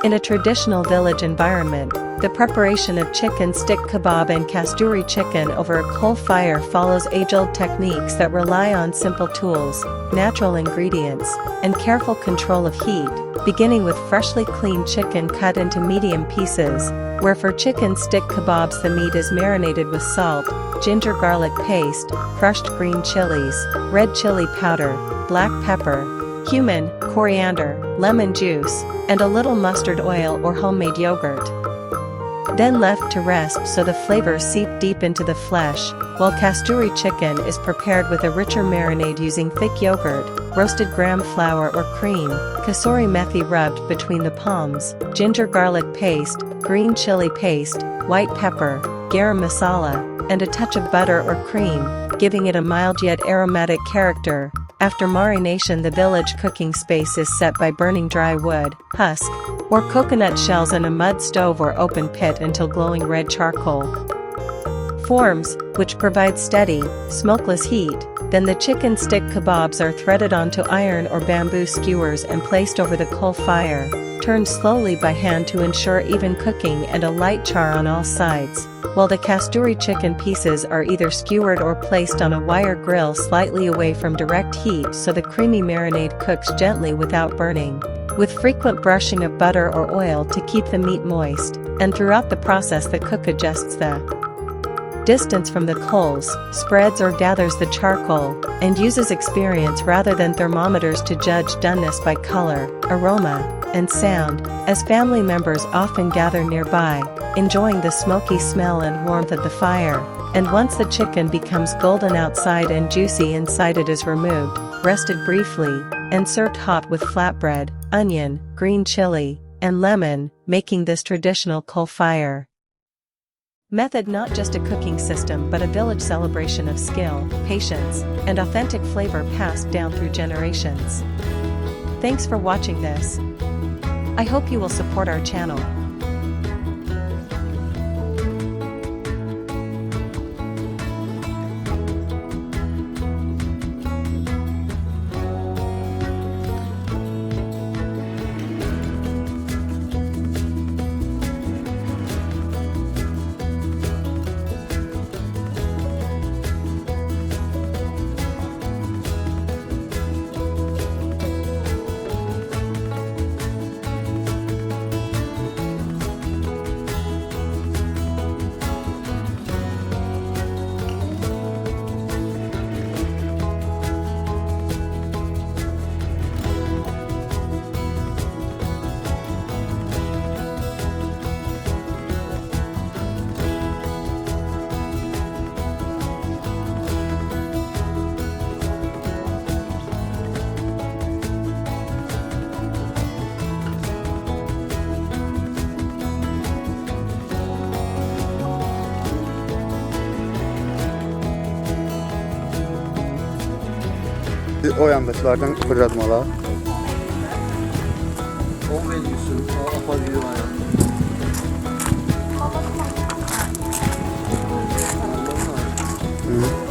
In a traditional village environment, the preparation of chicken stick kebab and kasturi chicken over a coal fire follows age-old techniques that rely on simple tools, natural ingredients, and careful control of heat, beginning with freshly cleaned chicken cut into medium pieces, where for chicken stick kebabs the meat is marinated with salt, ginger garlic paste, crushed green chilies, red chili powder, black pepper, cumin, coriander, lemon juice, and a little mustard oil or homemade yogurt. Then left to rest so the flavors seep deep into the flesh, while kasturi chicken is prepared with a richer marinade using thick yogurt, roasted gram flour or cream, kasuri methi rubbed between the palms, ginger garlic paste, green chili paste, white pepper, garam masala, and a touch of butter or cream, giving it a mild yet aromatic character. After marination, the village cooking space is set by burning dry wood, husk, or coconut shells in a mud stove or open pit until glowing red charcoal forms, which provide steady, smokeless heat. Then the chicken stick kebabs are threaded onto iron or bamboo skewers and placed over the coal fire, turned slowly by hand to ensure even cooking and a light char on all sides, while the kasturi chicken pieces are either skewered or placed on a wire grill slightly away from direct heat so the creamy marinade cooks gently without burning, with frequent brushing of butter or oil to keep the meat moist, and throughout the process the cook adjusts the distance from the coals, spreads or gathers the charcoal, and uses experience rather than thermometers to judge doneness by color, aroma, and sound, as family members often gather nearby, enjoying the smoky smell and warmth of the fire. And once the chicken becomes golden outside and juicy inside, it is removed, rested briefly, and served hot with flatbread, onion, green chili, and lemon, making this traditional coal fire method not just a cooking system but a village celebration of skill, patience, and authentic flavor passed down through generations. Thanks for watching this. I hope you will support our channel. O yandakilerden fırlatmalar. O Veggies'in, o Father&Sons. Hı.